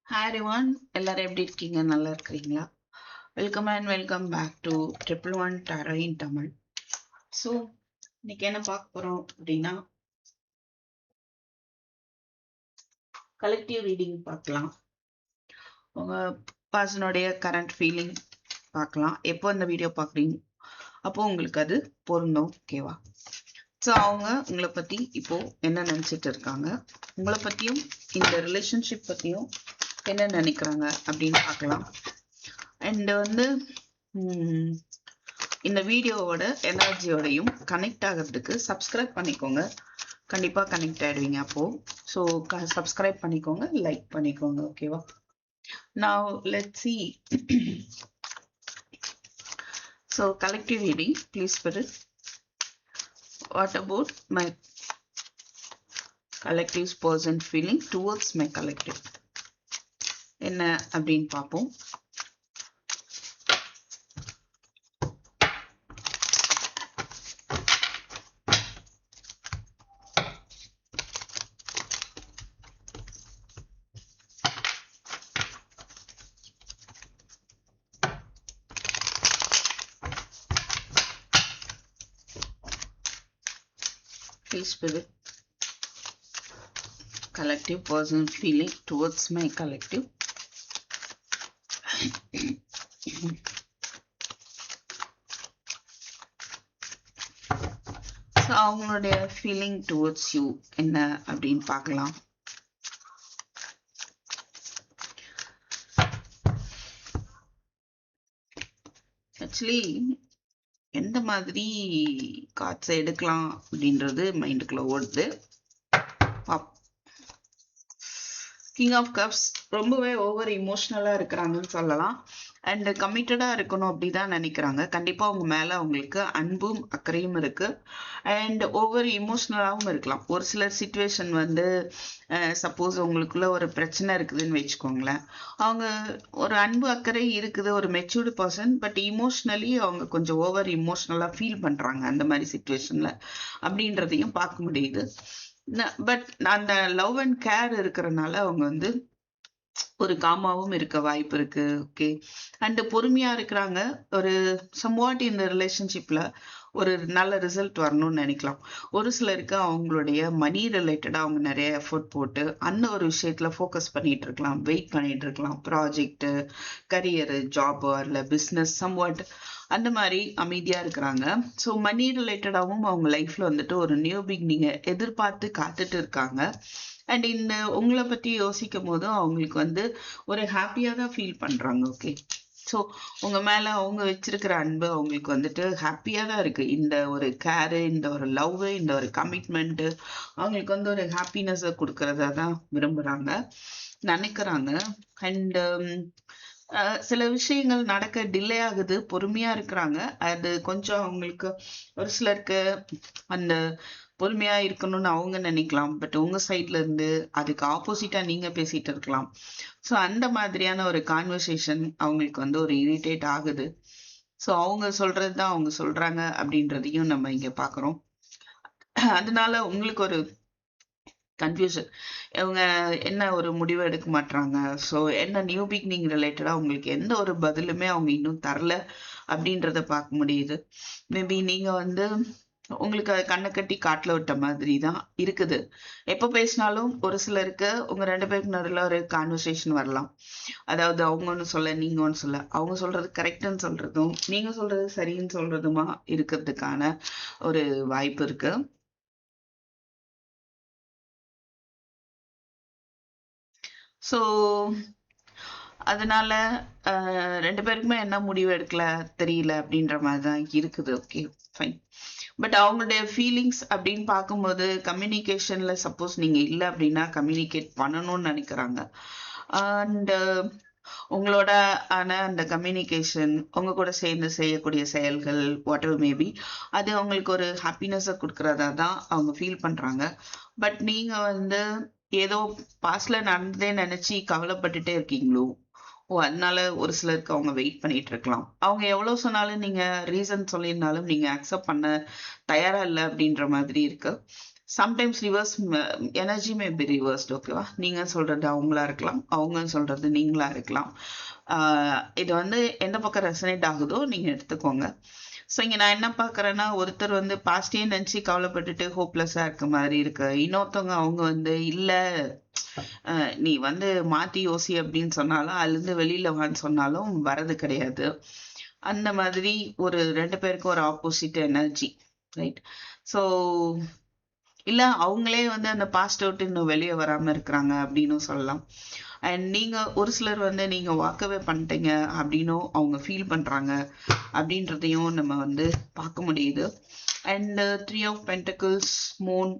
Hi everyone, எல்லாரும் எப்படி இருக்கீங்க? நல்லா இருக்கிறீங்களா? Welcome back to triple one tarot in Tamil. So இன்னைக்கு என்ன பார்க்க போறோம் அப்படின்னா, கலெக்டிவ் ரீடிங் பார்க்கலாம். உங்க பர்சனுடைய கரண்ட் ஃபீலிங் பார்க்கலாம். எப்போ இந்த வீடியோ பார்க்குறீங்க அப்போ உங்களுக்கு அது பொருந்தும். ஓகேவா? ஸோ அவங்க உங்களை பத்தி இப்போ என்ன நினைச்சிட்டு இருக்காங்க, உங்களை பத்தியும் இந்த ரிலேஷன்ஷிப் பத்தியும் என்ன நினைக்கிறாங்க அப்படின்னு பார்க்கலாம். அண்ட் இந்த வீடியோவோட எனர்ஜியோடையும் கனெக்ட் ஆகிறதுக்கு சப்ஸ்கிரைப் பண்ணிக்கோங்க. கண்டிப்பாக கனெக்ட் ஆகிடுவீங்க அப்போ. ஸோ சப்ஸ்கிரைப் பண்ணிக்கோங்க, லைக் பண்ணிக்கோங்க. ஓகேவா? Now let's see. So collective reading, please spirit, what about my collective person feeling towards my collective? என்ன அப்படின்னு பார்ப்போம். Please spirit, collective person feeling towards my collective. So அவங்களுடைய ஃபீலிங் டுவர்ட்ஸ் யூ என்ன அப்படின்னு பார்க்கலாம். ஆக்சுவலி எந்த மாதிரி கார்ட்ஸை எடுக்கலாம் அப்படின்றது மைண்டுக்குள்ள ஓடுது. கிங் ஆஃப் கப்ஸ் ரொம்பவே ஓவர் இமோஷ்னலாக இருக்கிறாங்கன்னு சொல்லலாம். அண்ட் கமிட்டடாக இருக்கணும் அப்படிதான் நினைக்கிறாங்க. கண்டிப்பாக அவங்க மேலே அவங்களுக்கு அன்பும் அக்கறையும் இருக்கு. அண்ட் ஓவர் இமோஷ்னலாகவும் இருக்கலாம். ஒரு சிலர் சுச்சுவேஷன் சப்போஸ் உங்களுக்குள்ள ஒரு பிரச்சனை இருக்குதுன்னு வச்சுக்கோங்களேன், அவங்க ஒரு அன்பு அக்கறை இருக்குது, ஒரு மெச்சூர்டு பர்சன், பட் இமோஷ்னலி அவங்க கொஞ்சம் ஓவர் இமோஷ்னலாக ஃபீல் பண்ணுறாங்க அந்த மாதிரி சுச்சுவேஷனில் அப்படின்றதையும் பார்க்க முடியுது. பட் அந்த லவ் அண்ட் கேர் இருக்கிறனால அவங்க ஒரு காமாவும் இருக்க வாய்ப்பு இருக்கு. ஓகே. அண்ட் பொறுமையா இருக்கிறாங்க. ஒரு சம்வாட் இந்த ரிலேஷன்ஷிப்ல ஒரு நல்ல ரிசல்ட் வரணும்னு நினைக்கலாம். ஒரு சிலருக்கு அவங்களுடைய மணி ரிலேட்டடா அவங்க நிறைய எஃபோர்ட் போட்டு அந்த ஒரு விஷயத்துல ஃபோக்கஸ் பண்ணிட்டு இருக்கலாம், வெயிட் பண்ணிட்டு இருக்கலாம். ப்ராஜெக்ட், கரியர், ஜாப் இல்ல பிஸ்னஸ் சம்வாட் அந்த மாதிரி அமைதியா இருக்கிறாங்க. ஸோ மணி ரிலேட்டடாகவும் அவங்க லைஃப்ல ஒரு நியூ பிகினிங்கை எதிர்பார்த்து காத்துட்டு இருக்காங்க. அண்ட் இந்த உங்களை பத்தி யோசிக்கும் போதும் அவங்களுக்கு ஒரு ஹாப்பியா தான் ஃபீல் பண்றாங்க. ஓகே. ஸோ உங்க மேல அவங்க வச்சிருக்கிற அன்பு அவங்களுக்கு ஹாப்பியா தான் இருக்கு. இந்த ஒரு கேரு, இந்த ஒரு லவ், இந்த ஒரு கமிட்மெண்ட் அவங்களுக்கு ஒரு ஹாப்பினஸ் கொடுக்கறதா தான் விரும்புறாங்க, நினைக்கிறாங்க. அண்ட் சில விஷயங்கள் நடக்க டிலே ஆகுது, பொறுமையா இருக்கிறாங்க. அது கொஞ்சம் அவங்களுக்கு ஒரு சிலருக்கு அந்த பொறுமையா இருக்கணும்னு அவங்க நினைக்கலாம். பட் உங்க சைட்ல இருந்து அதுக்கு ஆப்போசிட்டா நீங்க பேசிட்டு இருக்கலாம். ஸோ அந்த மாதிரியான ஒரு கான்வர்சேஷன் அவங்களுக்கு ஒரு இரிட்டேட் ஆகுது. ஸோ அவங்க சொல்றதுதான் அவங்க சொல்றாங்க அப்படின்றதையும் நம்ம இங்க பாக்குறோம். அதனால உங்களுக்கு ஒரு கன்ஃபியூஷன். இவங்க என்ன ஒரு முடிவு எடுக்க மாட்டாங்க. ஸோ என்ன நியூ பிகினிங் ரிலேட்டடா உங்களுக்கு எந்த ஒரு பதிலுமே அவங்க இன்னும் தரல அப்படின்றத பார்க்க முடியுது. மேபி நீங்க உங்களுக்கு அதை கண்ணை கட்டி காட்டுல விட்ட மாதிரி தான் இருக்குது. எப்ப பேசினாலும் ஒரு சிலருக்கு உங்க ரெண்டு பேருக்கு நடுவில் ஒரு கான்வர்சேஷன் வரலாம். அதாவது அவங்க ஒன்று சொல்ல, நீங்க ஒன்று சொல்ல, அவங்க சொல்றது கரெக்டுன்னு சொல்றதும் நீங்க சொல்றது சரின்னு சொல்றதுமா இருக்கிறதுக்கான ஒரு வாய்ப்பு இருக்கு. ஸோ அதனால ரெண்டு பேருக்குமே என்ன முடிவு எடுக்கல தெரியல அப்படின்ற மாதிரி தான் இருக்குது. Okay, fine. பட் அவங்களுடைய ஃபீலிங்ஸ் அப்படின்னு பார்க்கும்போது கம்யூனிகேஷன்ல சப்போஸ் நீங்க இல்லை அப்படின்னா கம்யூனிகேட் பண்ணணும்னு நினைக்கிறாங்க. அண்ட் உங்களோட அந்த கம்யூனிகேஷன், உங்க கூட சேர்ந்து செய்யக்கூடிய செயல்கள், வாட் எவர் மேபி, அது அவங்களுக்கு ஒரு ஹாப்பினஸை கொடுக்கறதா தான் அவங்க ஃபீல் பண்றாங்க. பட் நீங்க ஏதோ பாஸ்ட்ல நடந்ததே நினைச்சு கவலைப்பட்டுட்டே இருக்கீங்களோ? ஓ, அதனால ஒரு சிலருக்கு அவங்க வெயிட் பண்ணிட்டு இருக்கலாம். அவங்க எவ்வளவு சொன்னாலும், நீங்க ரீசன் சொல்லியிருந்தாலும் நீங்க அக்செப்ட் பண்ண தயாரா இல்லை அப்படின்ற மாதிரி இருக்கு. Sometimes reverse energy may be reversed. ஓகேவா? நீங்க சொல்றது அவங்களா இருக்கலாம், அவங்க சொல்றது நீங்களா இருக்கலாம். இது வந்து எந்த பக்கம் ரெசனேட் ஆகுதோ நீங்க எடுத்துக்கோங்க. ஸோ இங்க நான் என்ன பாக்குறேன்னா, ஒருத்தர் வந்து பாஸ்டே நினைச்சு கவலைப்பட்டுட்டு ஹோப்லெஸ்ஸா இருக்க மாதிரி இருக்கு. இன்னொருத்தவங்க அவங்க வந்து இல்ல, நீ வந்து மாத்தி யோசி அப்படின்னு சொன்னாலும் அதுலேருந்து வெளியில வான்னு சொன்னாலும் வரது கிடையாது. அந்த மாதிரி ஒரு 2 பேருக்கும் ஒரு ஆப்போசிட் எனர்ஜி, ரைட்? ஸோ இல்ல அவங்களே வந்து அந்த பாஸ்ட் அவுட் இன்னும் வெளியே வராம இருக்கிறாங்க அப்படின்னு சொல்லலாம். அண்ட் நீங்க ஒரு சிலர் வந்து நீங்க வாக்கவே பண்ணிட்டீங்க அப்படின்னும் அவங்க ஃபீல் பண்றாங்க அப்படின்றதையும் நம்ம வந்து பார்க்க முடியுது. And 3 of Pentacles, moon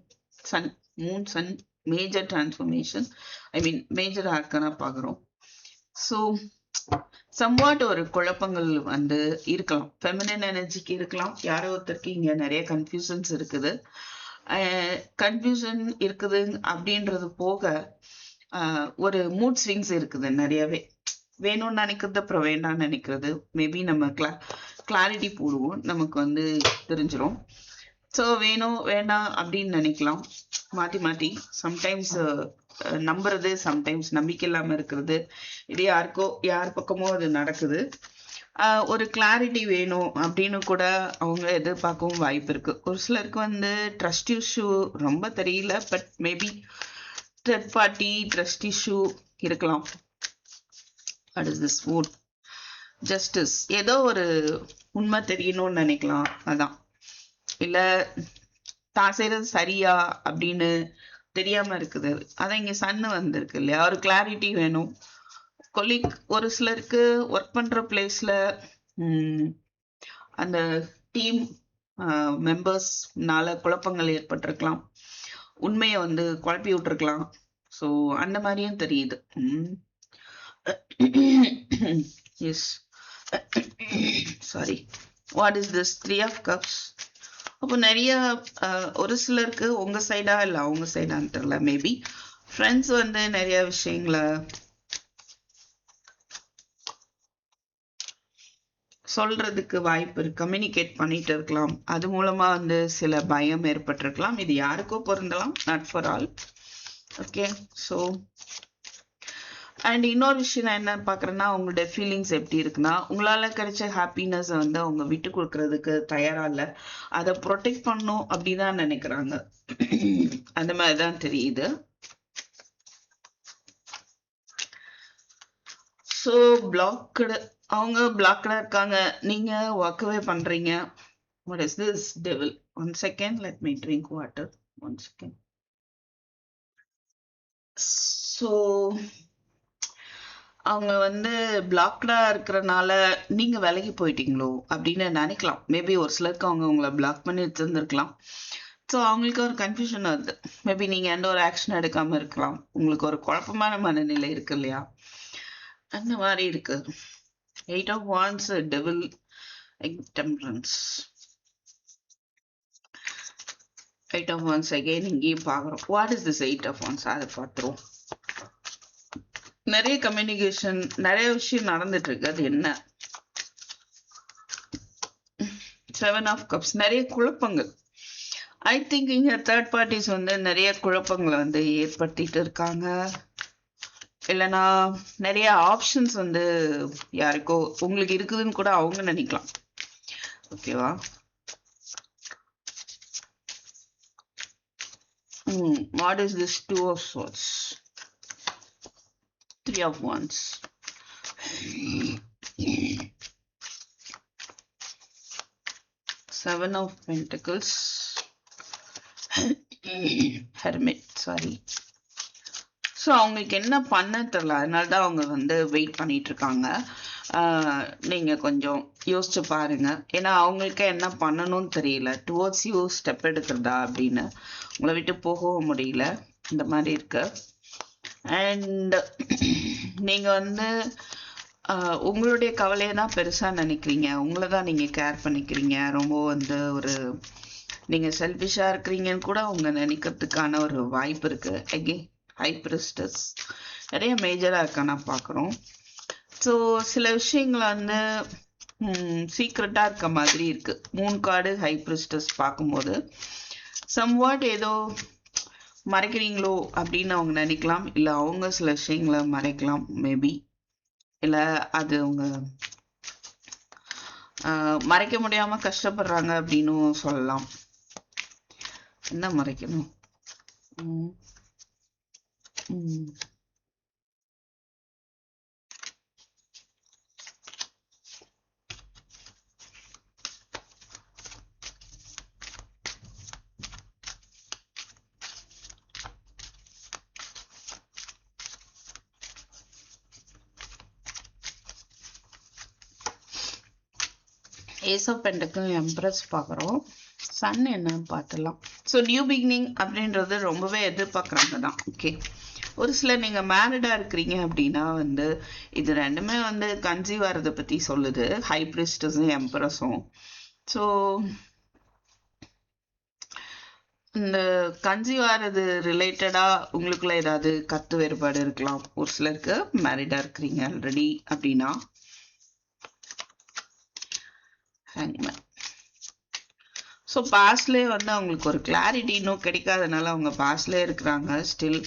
sun major transformation, I mean major arcana பார்க்குறோம். ஸோ சம்வாட் ஒரு குழப்பங்கள் வந்து இருக்கலாம், ஃபெமினின் எனர்ஜிக்கு இருக்கலாம். யாரோ ஒருத்தருக்கு இங்க நிறைய கன்ஃபியூஷன்ஸ் இருக்குது. கன்ஃபியூஷன் இருக்குது அப்படின்றது போக ஒரு மூட் ஸ்விங்ஸ் இருக்குது நிறையவே. வேணும்னு நினைக்கிறது அப்புறம் வேண்டாம்னு நினைக்கிறது. மேபி நம்ம கிளாரிட்டி போடுவோம், நமக்கு வந்து தெரிஞ்சிடும். ஸோ வேணும் வேண்டாம் அப்படின்னு நினைக்கலாம் மாற்றி மாற்றி. சம்டைம்ஸ் நம்புறது, சம்டைம்ஸ் நம்பிக்கை இல்லாமல் இருக்கிறது. இது யார் பக்கமோ அது நடக்குது. ஒரு கிளாரிட்டி வேணும் அப்படின்னு கூட அவங்க எதிர்பார்க்கவும் வாய்ப்பு இருக்கு. ஒரு சிலருக்கு வந்து ட்ரஸ்ட் இஷ்யூ ரொம்ப தெரியல, but maybe third party trust issue இருக்கலாம். What is this mood? Justice, ஏதோ ஒரு உண்மை தெரியணும்னு நினைக்கலாம். அதான் இல்ல தான் செய்யறது சரியா அப்படின்னு தெரியாம இருக்குது. அதான் இங்க சன்னு வந்திருக்கு இல்லையா, ஒரு கிளாரிட்டி வேணும். கொலீக், ஒரு சிலருக்கு ஒர்க் பண்ற பிளேஸ்ல அந்த டீம் மெம்பர்ஸ்னால குழப்பங்கள் ஏற்பட்டிருக்கலாம், உண்மையை வந்து குழப்பி விட்டுருக்கலாம். ஸோ அந்த மாதிரியும் தெரியுது. Yes, sorry. What is this 3 of Cups? அப்போ நிறைய ஒரு சிலருக்கு உங்க சைடா இல்லை அவங்க சைடான்னு தெரியல, மேபி ஃப்ரெண்ட்ஸ் வந்து நிறைய விஷயங்களை சொல்றதுக்கு வாய்ப்பு இருக்கு, கம்யூனிகேட் பண்ணிட்டு இருக்கலாம். அது மூலமா வந்து சில பயம் ஏற்பட்டிருக்கலாம். இது யாருக்கோ பொருந்தலாம், not for all. Okay, so and இன்னொரு விஷயம் நான் என்ன பார்க்குறேன்னா, அவங்களுடைய ஃபீலிங்ஸ் எப்படி இருக்குன்னா, உங்களால் கிடைச்ச ஹாப்பினஸ் வந்து அவங்க விட்டு கொடுக்கறதுக்கு தயாரா இல்லை, அதை ப்ரொடெக்ட் பண்ணும் அப்படிதான் நினைக்கிறாங்க. அந்த மாதிரி தான் தெரியுது. ஸோ பிளாக்டு, அவங்க பிளாக்டா இருக்காங்க, நீங்க வாக்கவே பண்றீங்க. What is this devil? 1 second, let me drink water. 1 second. So அவங்க வந்து பிளாக்டா இருக்கிறனால நீங்க விலகி போயிட்டீங்களோ அப்படின்னு நினைக்கலாம். மேபி ஒரு சிலருக்கு அவங்க உங்களை பிளாக் பண்ணி வச்சிருந்துருக்கலாம். ஸோ அவங்களுக்கு ஒரு கன்ஃபியூஷன் வருது. மேபி நீங்க எந்த ஒரு ஆக்ஷன் எடுக்காம இருக்கலாம். உங்களுக்கு ஒரு குழப்பமான மனநிலை இருக்கு இல்லையா, அந்த மாதிரி இருக்கு. 8 of Wands, Devil, Temperance. 8 of Wands again இங்கேயும் பார்க்குறோம். What is this 8 of Wands? அதை பார்த்துருவோம். நிறைய கம்யூனிகேஷன், நிறைய விஷயம் நடந்துட்டு இருக்கு. அது என்ன? 7 of Cups, நிறைய குழப்பங்கள். ஐ திங்க் இங்க தேர்ட் பார்ட்டிஸ் வந்து நிறைய குழப்பங்களை வந்து ஏற்படுத்திட்டு இருக்காங்க. இல்லைன்னா நிறைய ஆப்ஷன்ஸ் வந்து யாருக்கோ உங்களுக்கு இருக்குதுன்னு கூட அவங்க நினைக்கலாம். ஓகேவா? What is this 2 of Swords, 3 of Wands, 7 of Pentacles, Hermit, sorry. So அவங்களுக்கு என்ன பண்ண தெரியல, அதனால தான் அவங்க வந்து வெயிட் பண்ணிட்டு இருக்காங்க. நீங்கள் கொஞ்சம் யோசிச்சு பாருங்க. ஏன்னா அவங்களுக்கு என்ன பண்ணணும்னு தெரியல. டுவர்ட்ஸ் யூ ஸ்டெப் எடுக்கிறதா அப்படின்னு உங்களை விட்டு போகவும் முடியல, இந்த மாதிரி இருக்கு. அண்ட் நீங்கள் வந்து உங்களுடைய கவலையை தான் பெருசாக நினைக்கிறீங்க, உங்களை தான் நீங்கள் கேர் பண்ணிக்கிறீங்க. ரொம்ப வந்து ஒரு நீங்கள் செல்ஃபிஷாக இருக்கிறீங்கன்னு கூட அவங்க நினைக்கிறதுக்கான ஒரு வாய்ப்பு இருக்குது. அகெயின் ஹை பிரிஸ்டஸ் நிறைய மேஜராக இருக்கானா பார்க்குறோம். ஸோ சில விஷயங்களை வந்து சீக்ரெட்டாக இருக்க மாதிரி இருக்கு. 3 கார்டு ஹை பிரிஸ்டஸ் பார்க்கும்போது சம்வாட் ஏதோ மறைக்கிறீங்களோ அப்படின்னு அவங்க நினைக்கலாம், இல்ல அவங்க சில விஷயங்களை மறைக்கலாம் மேபி, இல்ல அது அவங்க மறைக்க முடியாம கஷ்டப்படுறாங்க அப்படின்னு சொல்லலாம். என்ன மறைக்கணும்? உம் உம் ஏஸ் ஆஃப் பென்டக்கிள் எம்ப்ரஸ் பார்க்குறோம். சன் என்னன்னு பார்த்துடலாம். ஸோ நியூ பிகினிங் அப்படின்றது ரொம்பவே எதிர்பார்க்குறாங்க தான். ஓகே, ஒரு சிலர் நீங்கள் மேரிடாக இருக்கிறீங்க அப்படின்னா வந்து இது ரெண்டுமே வந்து கன்சீவ் ஆகிறத பற்றி சொல்லுது, ஹை பிரிஸ்டஸும் எம்ப்ரஸும். ஸோ இந்த கன்சீவ் ஆகிறது ரிலேட்டடாக உங்களுக்குள்ள ஏதாவது கருத்து வேறுபாடு இருக்கலாம். ஒரு சிலருக்கு மேரிடாக இருக்கிறீங்க ஆல்ரெடி அப்படின்னா. ஹேங்மேன். ஸோ பாஸ்ட்லேயே வந்து அவங்களுக்கு ஒரு கிளாரிட்டி இன்னும் கிடைக்காதனால அவங்க பாஸ்ட்லேயே இருக்கிறாங்க. ஸ்டில்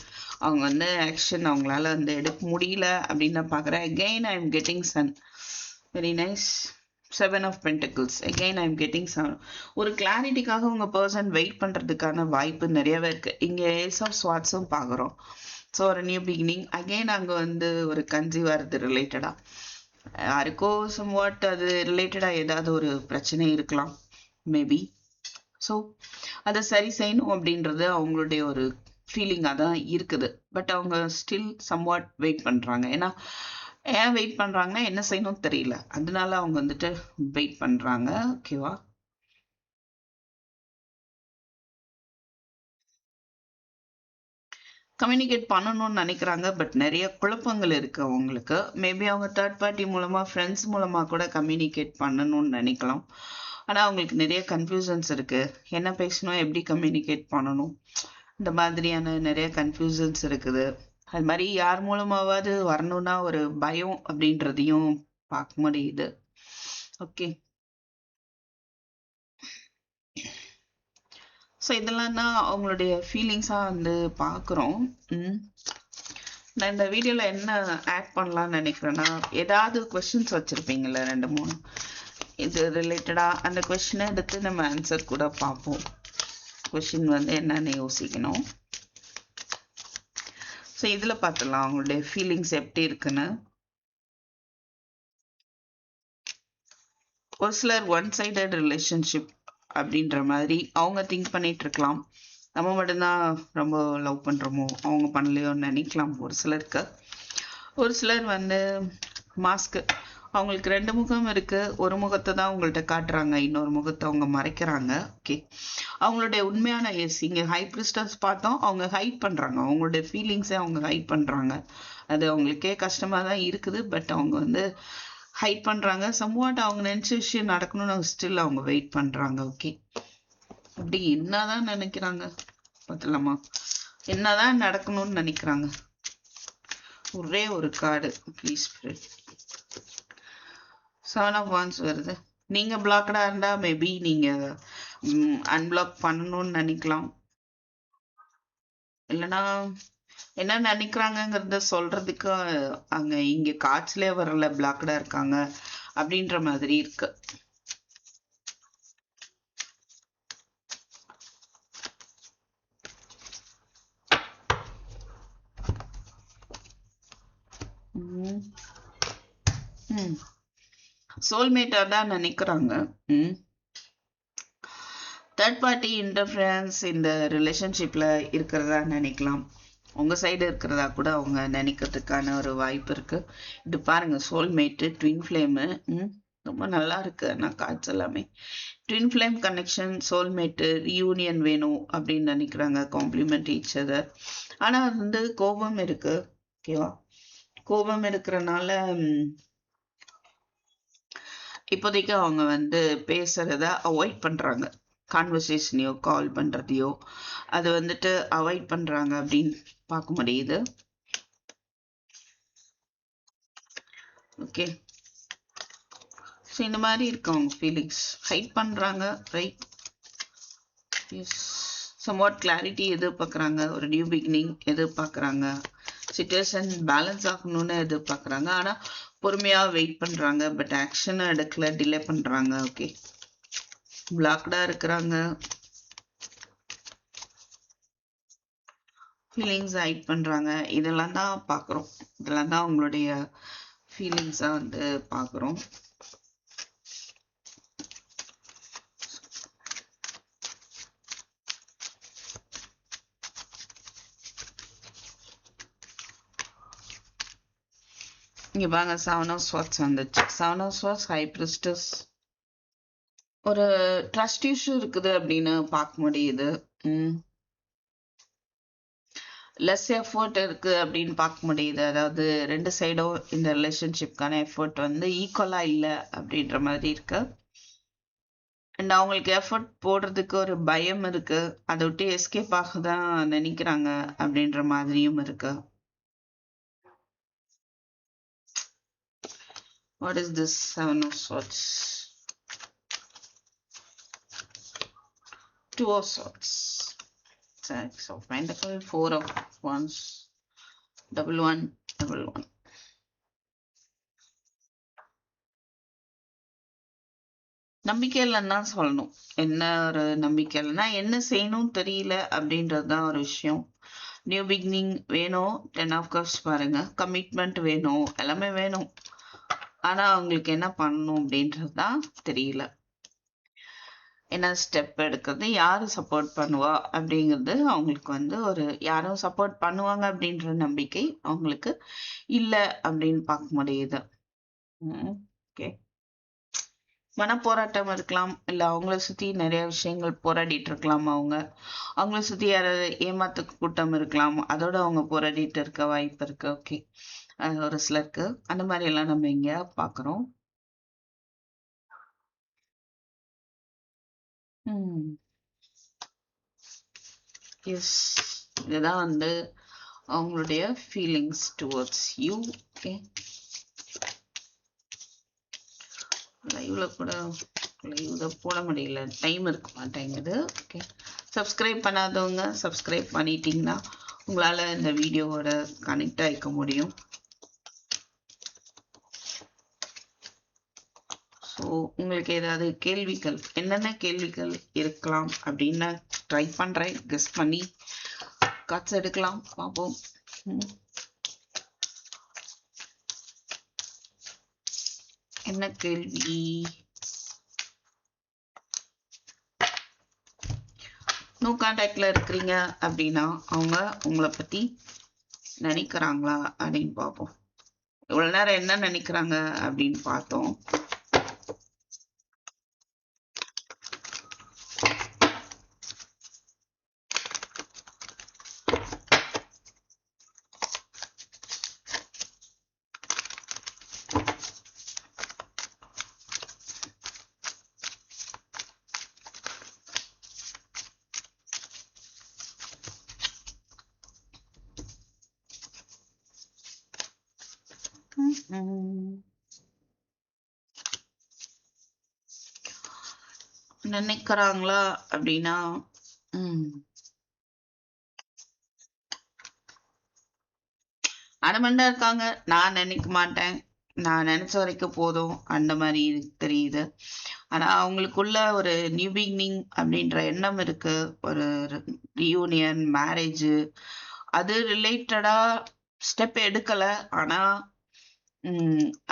அவங்க வந்து ஆக்ஷன் அவங்களால வந்து எடுக்க முடியல அப்படின்னு நான் பார்க்குறேன். Again I am getting sun. Very nice. 7 of pentacles. Again I am getting sun. ஒரு கிளாரிட்டிக்காக உங்கள் பர்சன் வெயிட் பண்ணுறதுக்கான வாய்ப்பு நிறையவே இருக்குது. இங்கே ஏஸ் ஆஃப் ஸ்வாட்ஸும் பார்க்குறோம். ஸோ ஒரு நியூ பிகினிங். அகெயின் அங்கே வந்து ஒரு கன்சீவ் ஆகிறது ரிலேட்டடாக யாருக்கோ சம்வாட் அது ரிலேட்டடாக ஏதாவது ஒரு பிரச்சனை இருக்கலாம் மேபி. ஸோ அதை சரி செய்யணும் அப்படின்றது அவங்களுடைய ஒரு ஃபீலிங்காக தான் இருக்குது. பட் அவங்க ஸ்டில் சம்வாட் வெயிட் பண்ணுறாங்க. ஏன்னா ஏன் வெயிட் பண்ணுறாங்கன்னா என்ன செய்யணும் தெரியல, அதனால அவங்க வந்துட்டு வெயிட் பண்ணுறாங்க. ஓகேவா? கம்யூனிகேட் பண்ணணும்னு நினைக்கிறாங்க, பட் நிறைய குழப்பங்கள் இருக்கு அவங்களுக்கு. மேபி அவங்க தேர்ட் பார்ட்டி மூலமா, ஃப்ரெண்ட்ஸ் மூலமா கூட கம்யூனிகேட் பண்ணணும்னு நினைக்கலாம். ஆனா அவங்களுக்கு நிறைய கன்ஃபியூஷன்ஸ் இருக்கு. என்ன பேசணும், எப்படி கம்யூனிகேட் பண்ணணும், இந்த மாதிரியான நிறைய கன்ஃபியூஷன்ஸ் இருக்குது. அது மாதிரி யார் மூலமாவது வரணும்னா ஒரு பயம் அப்படின்றதையும் பார்க்க முடியுது. ஓகே, ஸோ இதெல்லாம் தான் அவங்களுடைய ஃபீலிங்ஸாக வந்து பார்க்குறோம். நான் இந்த வீடியோவில் என்ன ஆட் பண்ணலான்னு நினைக்கிறேன்னா, ஏதாவது கொஷின்ஸ் வச்சுருப்பீங்கள்ல 2-3 இது ரிலேட்டடாக, அந்த கொஷினை எடுத்து நம்ம ஆன்சர் கூட பார்ப்போம். கொஷின் வந்து என்னன்னு யோசிக்கணும். ஸோ இதில் பார்த்துடலாம் அவங்களுடைய ஃபீலிங்ஸ் எப்படி இருக்குன்னு. ஒரு சிலர் ஒன் சைடட் ரிலேஷன்ஷிப் அப்படின்ற மாதிரி அவங்க திங்க் பண்ணிட்டு இருக்கலாம். நம்ம மட்டும்தான் ரொம்ப லவ் பண்ணுறோமோ, அவங்க பண்ணலையோன்னு நினைக்கலாம் ஒரு சிலருக்கு. ஒரு சிலர் வந்து மாஸ்க்கு, அவங்களுக்கு 2 முகம் இருக்கு. ஒரு முகத்தை தான் உங்கள்கிட்ட காட்டுறாங்க, இன்னொரு முகத்தை அவங்க மறைக்கிறாங்க. ஓகே, அவங்களுடைய உண்மையான இங்கே ஹை பிரிஸ்டர்ஸ் பார்த்தோம், அவங்க ஹைட் பண்ணுறாங்க, அவங்களுடைய ஃபீலிங்ஸை அவங்க ஹைட் பண்ணுறாங்க. அது அவங்களுக்கே கஷ்டமாக தான் இருக்குது, பட் அவங்க வந்து ஹைட் பண்ணுறாங்க. சம்வாட் அவங்க நினச்ச விஷயம் நடக்கணும்னு ஸ்டில் அவங்க வெயிட் பண்ணுறாங்க. ஓகே, அப்படி என்னதான் நினைக்கிறாங்க பார்த்துலாமா? என்னதான் நடக்கணும்னு நினைக்கிறாங்க? ஒரே ஒரு கார்டு ப்ளீஸ். 7 ஆஃப் வான்ஸ் வருது. நீங்க பிளாக்டா இருந்தா மேபி நீங்க அன்பிளாக் பண்ணணும்னு நினைக்கலாம். இல்லைன்னா என்ன நினைக்கிறாங்கங்கிறத சொல்றதுக்கு அங்க இங்க காட்சிலே வரல, பிளாக்டா இருக்காங்க அப்படின்ற மாதிரி இருக்கு. சோல்மேட்டா தான் நினைக்கிறாங்க. தேர்ட் பார்ட்டி இன்டர்ஃபரன்ஸ் இந்த ரிலேஷன்ஷிப்ல இருக்கிறதா நினைக்கலாம். உங்க சைடு இருக்கிறதா கூட அவங்க நினைக்கிறதுக்கான ஒரு வாய்ப்பு இருக்கு. இது பாருங்க, சோல்மேட்டு, ட்வின் ஃபிளேமு, ரொம்ப நல்லா இருக்கு. நான் காட்சி எல்லாமே twin flame connection, soulmate, reunion வேணும் அப்படின்னு நினைக்கிறாங்க, காம்ப்ளிமெண்ட் ஈச் அதர். ஆனா வந்து கோபம் இருக்கு. ஓகேவா? கோபம் இருக்கிறனால இப்போதைக்கு அவங்க வந்து பேசுறத அவாய்ட் பண்றாங்க. கான்வர்சேஷனையோ கால் பண்றதையோ அது வந்துட்டு அவாய்ட் பண்றாங்க அப்படின்னு பார்க்க முடியுது. ஓகே, ஸோ இந்த மாதிரி இருக்கு அவங்க ஃபீலிங்ஸ், ஹைட் பண்றாங்க. Right, yes. சம்வாட் கிளாரிட்டி எதிர்பார்க்குறாங்க, ஒரு நியூ பிகினிங் எதிர்பார்க்குறாங்க, சிச்சுவேஷன் பேலன்ஸ் ஆகணும்னு எதிர்பார்க்குறாங்க. ஆனால் பொறுமையாக வெயிட் பண்ணுறாங்க, பட் ஆக்ஷனை எடுக்கல, டிலே பண்ணுறாங்க. ஓகே, பிளாக்டாக இருக்கிறாங்க, ஃபீலிங்ஸ் ஹைட் பண்ணுறாங்க. இதெல்லாம் தான் பார்க்குறோம், இதெல்லாம் தான் அவங்களுடைய ஃபீலிங்ஸாக வந்து பார்க்குறோம். இங்க பாருங்க, 7 of Swords வந்துச்சு. 7 of Swords, High Priestess. ஒரு ட்ரஸ்ட் இஷ்யூ இருக்குது அப்படின்னு பார்க்க முடியுது. லெஸ் எஃபர்ட் இருக்கு அப்படின்னு பார்க்க முடியுது. அதாவது ரெண்டு சைடும் இந்த ரிலேஷன்ஷிப்கான எஃபர்ட் வந்து ஈக்குவலா இல்லை அப்படின்ற மாதிரி இருக்கு. அண்ட் அவங்களுக்கு எஃபர்ட் போடுறதுக்கு ஒரு பயம் இருக்கு, அதை விட்டு எஸ்கேப் ஆக தான் நினைக்கிறாங்க அப்படின்ற மாதிரியும் இருக்கு. What is this 7 of Swords? 2 of Swords, 6 of Pentacles, 4 of Wands, 1111. நம்பிக்கை இல்லைன்னு தான் சொல்லணும். என்ன ஒரு நம்பிக்கை இல்லைன்னா என்ன செய்யணும் தெரியல அப்படின்றது தான் ஒரு விஷயம். நியூ பிகினிங் வேணும், 10 of Cups பாருங்க, கமிட்மெண்ட் வேணும், எல்லாமே வேணும். ஆனா அவங்களுக்கு என்ன பண்ணணும் அப்படின்றது தான் தெரியல. என்ன ஸ்டெப் எடுக்கிறது, யாரு சப்போர்ட் பண்ணுவா அப்படிங்கிறது அவங்களுக்கு வந்து ஒரு யாரும் சப்போர்ட் பண்ணுவாங்க அப்படின்ற நம்பிக்கை அவங்களுக்கு இல்லை அப்படின்னு பார்க்க முடியுது. ஓகே, மனப்போராட்டம் இருக்கலாம், இல்ல அவங்கள சுத்தி நிறைய விஷயங்கள் போராடிட்டு இருக்கலாம். அவங்கள சுத்தி யாராவது ஏமாத்து கூட்டம் இருக்கலாம், அதோட அவங்க போராடிட்டு இருக்க வாய்ப்பு இருக்கு. ஓகே, ஒரு சிலருக்கு அந்த மாதிரி எல்லாம் நம்ம இங்க பாக்குறோம். எஸ், இதுதான் வந்து அவங்களுடைய ஃபீலிங்ஸ் டுவர்ட்ஸ் யூ. ஓகே, லைவ்ல கூட லைவ்ல போட முடியல, டைம் இருக்க மாட்டேங்குது. ஓகே, சப்ஸ்கிரைப் பண்ணாதவங்க சப்ஸ்கிரைப் பண்ணிட்டீங்கன்னா உங்களால இந்த வீடியோவோட கனெக்ட் ஆகிக்க முடியும். ஸோ உங்களுக்கு ஏதாவது கேள்விகள், என்னென்ன கேள்விகள் இருக்கலாம் அப்படின்னு ட்ரை பண்றேன், கெஸ் பண்ணி காட்சி எடுக்கலாம், பார்ப்போம். என்ன கேள்வி? நோ கான்டாக்ட்ல இருக்கிறீங்க அப்படின்னா அவங்க உங்களை பத்தி நினைக்கிறாங்களா அப்படின்னு பார்ப்போம். இவ்வளவு நேரம் என்ன நினைக்கிறாங்க அப்படின்னு பார்த்தோம். நினைக்கிறாங்களா அப்படின்னா அடமண்டா இருக்காங்க. நான் நினைக்க மாட்டேன், நான் நினைச்ச வரைக்கும் போதும் அந்த மாதிரி தெரியுது. ஆனா அவங்களுக்குள்ள ஒரு நியூ பிகினிங் அப்படின்ற எண்ணம் இருக்கு, ஒரு ரியூனியன், மேரேஜ், அது ரிலேட்டடா ஸ்டெப் எடுக்கல. ஆனா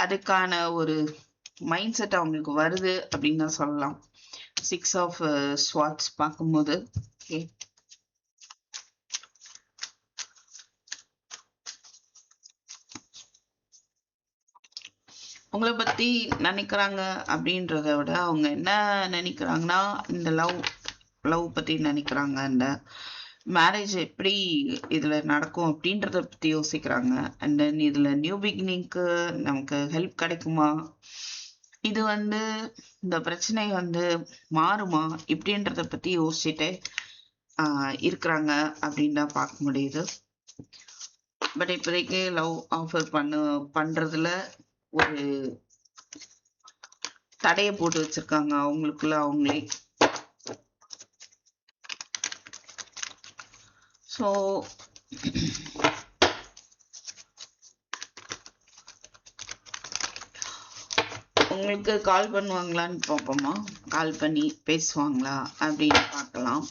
அதுக்கான ஒரு மைண்ட் செட் அவங்களுக்கு வருது அப்படின்னு தான் சொல்லலாம். 6 of Swords பார்க்கும்போது. ஓகே, உங்களை பத்தி நினைக்கிறாங்க அப்படின்றத விட அவங்க என்ன நினைக்கிறாங்கன்னா, இந்த லவ் பத்தி நினைக்கிறாங்க, இந்த மேரேஜ் எப்படி இதுல நடக்கும் அப்படின்றத பத்தி யோசிக்கிறாங்க. அண்ட் தென் இதுல நியூ பிகினிங்க்கு நமக்கு ஹெல்ப் கிடைக்குமா, இது வந்து இந்த பிரச்சனை வந்து மாறுமா இப்படின்றத பத்தி யோசிச்சுட்டே இருக்கிறாங்க அப்படின்னு தான் பார்க்க முடியுது. பட் இப்போதைக்கு லவ் ஆஃபர் பண்றதுல ஒரு தடைய போட்டு வச்சிருக்காங்க அவங்களுக்குள்ள அவங்களே. ஸோ உங்களுக்கு கால் பண்ணுவாங்களான்னு பார்ப்போமா, கால் பண்ணி பேசுவாங்களா அப்படின்னு பார்க்கலாம்.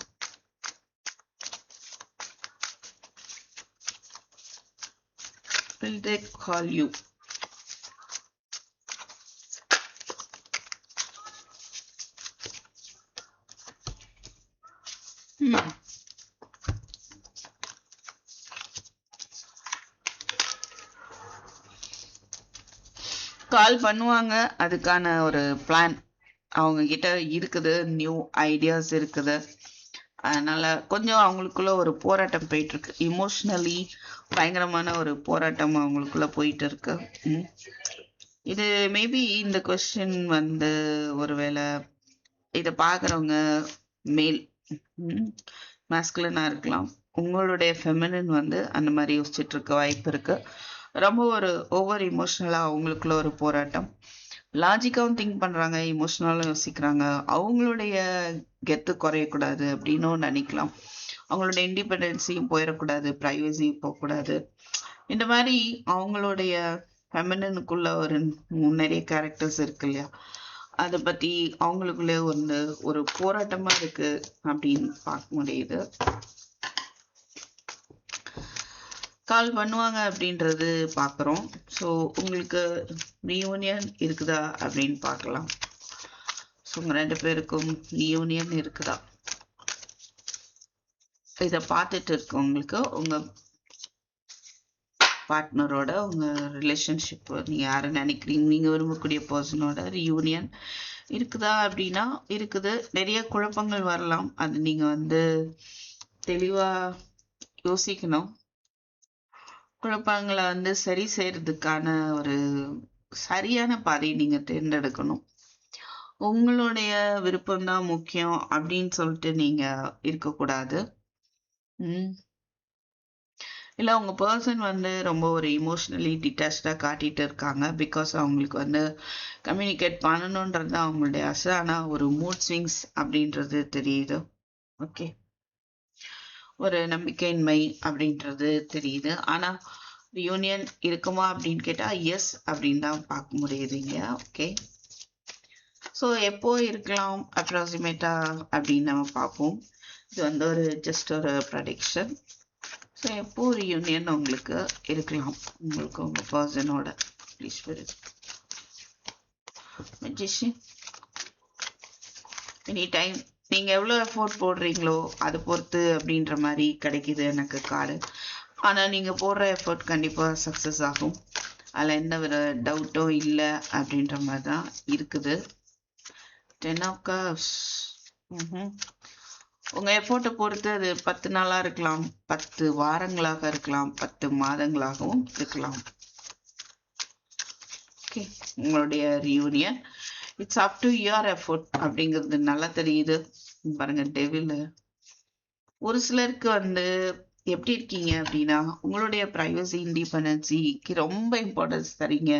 Will they call you? கால் பண்ணுவாங்க. அதுக்கான ஒரு பிளான் அவங்க கிட்ட இருக்குது, நியூ ஐடியாஸ் இருக்குது. அதனால கொஞ்சம் அவங்களுக்குள்ள ஒரு போராட்டம் போயிட்டு இருக்கு, இமோஷனலி பயங்கரமான ஒரு போராட்டம் அவங்களுக்குள்ள போயிட்டு இருக்கு. இது மேபி இந்த கொஸ்டின் வந்து ஒருவேளை இதை பாக்குறவங்க மேல் மாஸ்குலனா இருக்கலாம், உங்களுடைய ஃபெமினின் வந்து அந்த மாதிரி யோசிச்சுட்டு இருக்க வாய்ப்பு இருக்கு. ரொம்ப ஒரு ஓவர் இமோஷனலா அவங்களுக்குள்ள ஒரு போராட்டம். லாஜிக்காவும் திங்க் பண்றாங்க, இமோஷனலாவும் யோசிக்கிறாங்க. அவங்களுடைய கெத்து குறையக்கூடாது அப்படின்னு நினைக்கலாம். அவங்களுடைய இண்டிபெண்டன்ஸையும் போயிடக்கூடாது, ப்ரைவசியும் போகக்கூடாது. இந்த மாதிரி அவங்களுடைய ஃபெமினினுக்குள்ள ஒரு நிறைய கேரக்டர்ஸ் இருக்கு இல்லையா, அதை பத்தி அவங்களுக்குள்ளே ஒரு போராட்டமா இருக்கு அப்படின்னு பார்க்க முடியுது. கால் பண்ணுவாங்க அப்படின்றது பார்க்குறோம். ஸோ உங்களுக்கு ரீயூனியன் இருக்குதா அப்படின்னு பார்க்கலாம். ஸோ உங்கள் 2 பேருக்கும் ரீயூனியன் இருக்குதா இதை பார்த்துட்டு இருக்கவங்களுக்கு உங்கள் பார்ட்னரோட உங்கள் ரிலேஷன்ஷிப் நீங்கள் யாரை நினைக்கிறீங்க, நீங்கள் விரும்பக்கூடிய பர்சனோட ரீயூனியன் இருக்குதா அப்படின்னா இருக்குது. நிறைய குழப்பங்கள் வரலாம், அது நீங்கள் தெளிவாக யோசிக்கணும். குழப்பங்களை சரி செய்யறதுக்கான ஒரு சரியான பாதையை நீங்க தேர்ந்தெடுக்கணும். உங்களுடைய விருப்பம்தான் முக்கியம் அப்படின்னு சொல்லிட்டு நீங்க இருக்கக்கூடாது. இல்ல உங்க பர்சன் ரொம்ப ஒரு இமோஷனலி டிட்டாச்சா காட்டிட்டு இருக்காங்க. பிகாஸ் அவங்களுக்கு கம்யூனிகேட் பண்ணணும்ன்றது அவங்களுடைய ஆசை. ஆனா ஒரு மூட் ஸ்விங்ஸ் அப்படின்றது தெரியுது. ஓகே, ஒரு நம்பிக்கையின்மை அப்படின்றது தெரியுது. ஆனா யூனியன் இருக்குமா அப்படின்னு கேட்டா எஸ் அப்படின்னு தான் பார்க்க முடியுதுங்க. ஓகே, ஸோ எப்போ இருக்கலாம் அப்ராக்சிமேட்டா அப்படின்னு நம்ம பார்ப்போம். இது ஒரு ஜஸ்ட் ஒரு ப்ரெடிக்ஷன். ஸோ எப்போ ஒரு யூனியன் உங்களுக்கு இருக்கலாம், உங்களுக்கு உங்க பர்சனோட ப்ளீஸ் மெஜிஷியன். எனி டைம் நீங்க எவ்வளோ எஃபோர்ட் போடுறீங்களோ அதை பொறுத்து அப்படின்ற மாதிரி கிடைக்குது எனக்கு கார்டு. ஆனா நீங்க போடுற எஃபோர்ட் கண்டிப்பா சக்சஸ் ஆகும், அதில் எந்த ஒரு டவுட்டும் இல்லை அப்படின்ற மாதிரி தான் இருக்குது. 10 of Cups. உங்க எஃபோர்ட்டை பொறுத்து அது 10 நாளா இருக்கலாம், 10 வாரங்களாக இருக்கலாம், 10 மாதங்களாகவும் இருக்கலாம். ஓகே, உங்களுடைய reunion it's up to your effort அப்படிங்கிறது நல்லா தெரியுது. பாருங்க டெவில். ஒரு சிலருக்கு எப்படி இருக்கீங்க அப்படின்னா உங்களுடைய ப்ரைவசி இண்டிபெண்டன்சிக்கு ரொம்ப இம்பார்ட்டன்ஸ் தரீங்க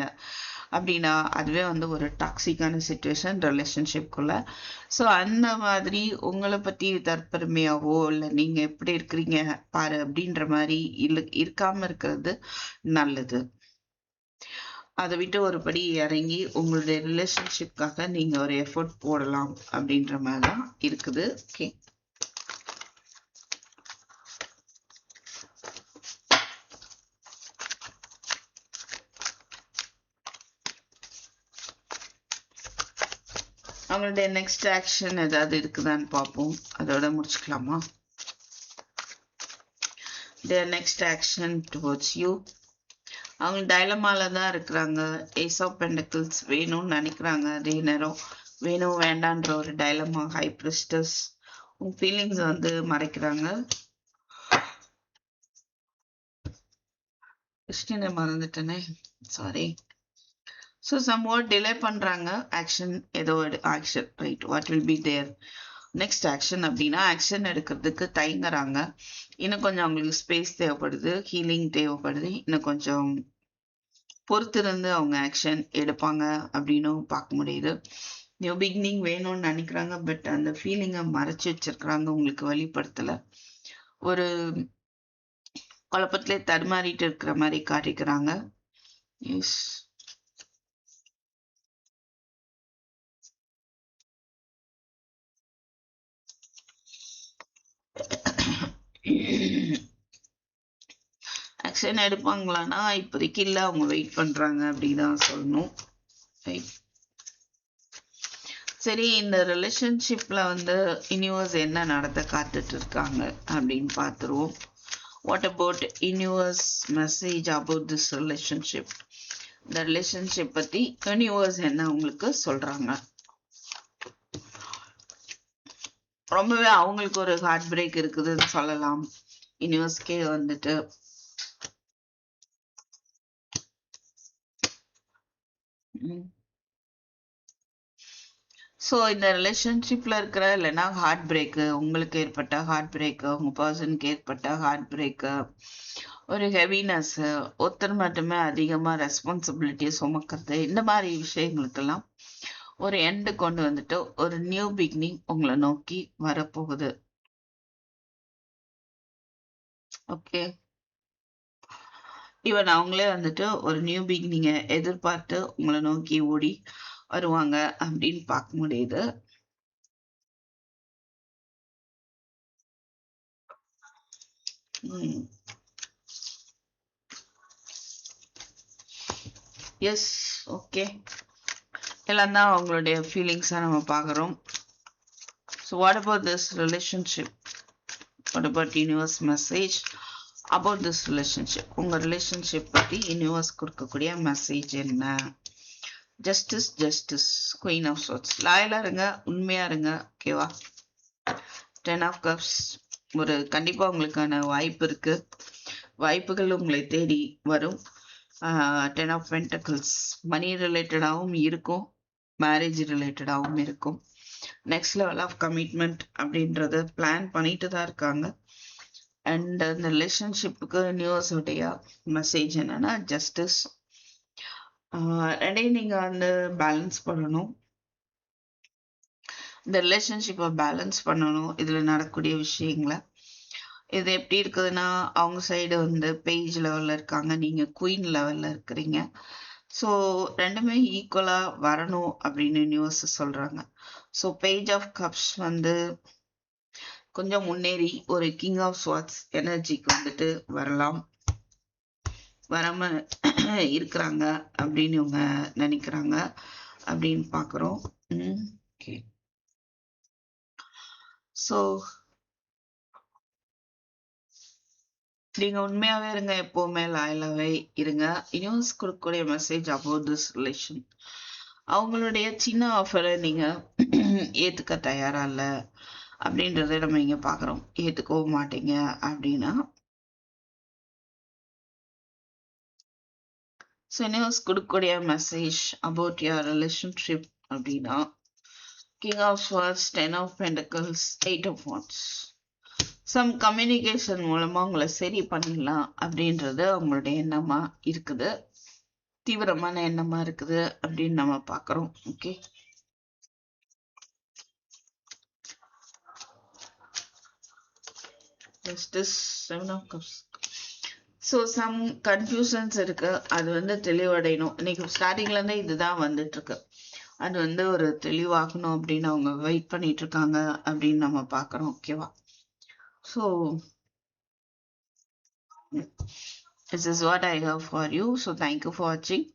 அப்படின்னா அதுவே ஒரு டாக்ஸிக்கான சிச்சுவேஷன் ரிலேஷன்ஷிப்குள்ள. ஸோ அந்த மாதிரி உங்களை பத்தி தற்பெருமையாவோ இல்லை நீங்க எப்படி இருக்கிறீங்க பாரு அப்படின்ற மாதிரி இருக்காம இருக்கிறது நல்லது. அதை விட்டு ஒரு படி இறங்கி உங்களுடைய ரிலேஷன்ஷிப்காக நீங்க ஒரு எஃபோர்ட் போடலாம் அப்படின்ற மாதிரி தான் இருக்குது. ஓகே, அவங்களுடைய நெக்ஸ்ட் ஆக்ஷன் ஏதாவது இருக்குதான்னு பார்ப்போம், அதோட முடிச்சுக்கலாமா. their next action towards you. அவங்க டைலமால தான் இருக்கிறாங்க. ஏஸ் ஆஃப் பெண்டக்கிள்ஸ் வேணும்னு நினைக்கிறாங்க, அதே நேரம் வேணும் வேண்டான்ற ஒரு டைலமா. ஹை பிரிஸ்டஸ் உங்க ஃபீலிங்ஸ் மறைக்கிறாங்க. கிறிஸ்டினை மறந்துட்டேனே, சாரி. ஸோ சம்வாட் டிலே பண்றாங்க ஆக்ஷன், ஏதோ action right. What will be there next action அப்படின்னா ஆக்ஷன் எடுக்கிறதுக்கு தயங்குறாங்க. இன்னும் கொஞ்சம் அவங்களுக்கு ஸ்பேஸ் தேவைப்படுது, ஹீலிங் தேவைப்படுது. இன்னும் கொஞ்சம் பொறுத்திருந்து அவங்க ஆக்ஷன் எடுப்பாங்க அப்படின்னு பார்க்க முடியுது. நியூ பிகினிங் வேணும்னு நினைக்கிறாங்க, பட் அந்த ஃபீலிங்கை மறைச்சு வச்சிருக்கிறாங்க, உங்களுக்கு வெளிப்படுத்தல. ஒரு குழப்பத்திலே தடுமாறிட்டு இருக்கிற மாதிரி காட்டிக்கிறாங்க. எஸ். ஆக்ஷன் எடுப்பாங்களான்னா இப்போதைக்கு இல்லை, அவங்க வெயிட் பண்றாங்க அப்படிதான் சொல்லணும். சரி, இந்த ரிலேஷன்ஷிப்ல வந்து யூனிவர்ஸ் என்ன நடத்த காத்துட்டு இருக்காங்க அப்படின்னு பார்த்துருவோம். What about universe message about this relationship? இந்த ரிலேஷன்ஷிப் பத்தி யூனிவர்ஸ் என்ன உங்களுக்கு சொல்றாங்க? ரொம்பவே அவங்களுக்கு ஒரு ஹார்ட் பிரேக் இருக்குதுன்னு சொல்லலாம். யூனிவர்ஸ்க்கே வந்துட்டு ஸோ இந்த ரிலேஷன்ஷிப்ல இருக்கிற இல்லைன்னா ஹார்ட் பிரேக்கு, உங்களுக்கு ஏற்பட்ட ஹார்ட் பிரேக்கு, உங்க பர்சனுக்கு ஏற்பட்ட ஹார்ட் பிரேக்கு, ஒரு ஹெவினஸ், ஒருத்தர் மட்டுமே அதிகமா ரெஸ்பான்சிபிலிட்டியை சுமக்கிறது, இந்த மாதிரி விஷயங்களுக்கெல்லாம் ஒரு எண்டு கொண்டு வந்துட்டு ஒரு நியூ பிகினிங் உங்களை நோக்கி வரப்போகுது. ஓகே, ஈவன் அவங்களே வந்துட்டு ஒரு நியூ பிகினிங்கை எதிர்பார்த்து உங்களை நோக்கி ஓடி வருவாங்க அப்படின்னு பார்க்க முடியுது. எஸ், ஓகே, எல்லாம் தான் அவங்களுடைய ஃபீலிங்ஸை நம்ம பார்க்குறோம். So what about this relationship? What about universe message about this relationship? உங்கள் ரிலேஷன்ஷிப் பற்றி யூனிவர்ஸ் கொடுக்கக்கூடிய மெசேஜ் என்ன? Justice, justice, queen of swords. லாயலா இருங்க, உண்மையா இருங்க. ஓகேவா? 10 ஆஃப் கப்ஸ், ஒரு கண்டிப்பா உங்களுக்கான வாய்ப்பு இருக்கு. வாய்ப்புகள் உங்களை தேடி வரும். 10 ஆஃப் பென்டக்கிள்ஸ், மணி ரிலேட்டடாகவும் இருக்கும், மேரேஜ் ரிலேட்டடாகவும் இருக்கும். நெக்ஸ்ட் லெவல் ஆஃப் கமிட்மெண்ட் அப்படின்றத பிளான் பண்ணிட்டு தான் இருக்காங்க. அண்ட் அந்த ரிலேஷன்ஷிப்புக்கு யூனிவர்ஸோடைய மெசேஜ் என்னன்னா ஜஸ்டிஸ். ரெண்டையும் நீங்க வந்து பேலன்ஸ் பண்ணணும். இந்த ரிலேஷன்ஷிப்பை பேலன்ஸ் பண்ணணும். இதுல நடக்கக்கூடிய விஷயங்களை, இது எப்படி இருக்குதுன்னா, அவங்க சைடு வந்து பேஜ் லெவல்ல இருக்காங்க, நீங்க குயின் லெவல்ல இருக்கிறீங்க. ஸோ ரெண்டுமே ஈக்குவலா வரணும் அப்படின்னு யூனிவர்ஸ் சொல்றாங்க. ஸோ பேஜ் ஆஃப் கப்ஸ் வந்து கொஞ்சம் முன்னேறி ஒரு கிங் ஆஃப் ஸ்வார்ட்ஸ் எனர்ஜிக்கு வந்துட்டு வரலாம், வராம இருக்கிறாங்க அப்படின்னு இவங்க நினைக்கிறாங்க அப்படின்னு பாக்குறோம். ஸோ நீங்க உண்மையாவே இருங்க, எப்பவுமே லாயலாவே இருங்க. யூனிவர்ஸ் கொடுக்கக்கூடிய மெசேஜ் அபவுட் திஸ் ரிலேஷன், அவங்களுடைய சின்ன ஆஃபரை நீங்க ஏத்துக்க தயாரா இல்லை அப்படின்றத நம்ம இங்க பாக்குறோம். ஏத்துக்கவும் மாட்டீங்க அப்படின்னா யூனிவர்ஸ் கொடுக்கக்கூடிய மெசேஜ் அபவுட் யுவர் ரிலேஷன்ஷிப் அப்படின்னா king of swords, 10 of pentacles, 8 of wands. Some communication மூலமா உங்களை சரி பண்ணிடலாம் அப்படின்றது அவங்களுடைய எண்ணமா இருக்குது, தீவிரமான எண்ணமா இருக்குது அப்படின்னு நம்ம பாக்குறோம். Okay, justice, 7 of cups. So some confusions இருக்கு, அது வந்து தெளிவடையணும். இன்னைக்கு ஸ்டார்டிங்ல இருந்தே இதுதான் வந்துட்டு இருக்கு, அது வந்து ஒரு தெளிவாகணும் அப்படின்னு அவங்க வெயிட் பண்ணிட்டு இருக்காங்க அப்படின்னு நம்ம பாக்குறோம். ஓகேவா? So this is what I have for you. So thank you for watching.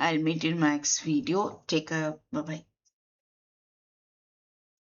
I'll meet you in my next video. Take care. Bye bye.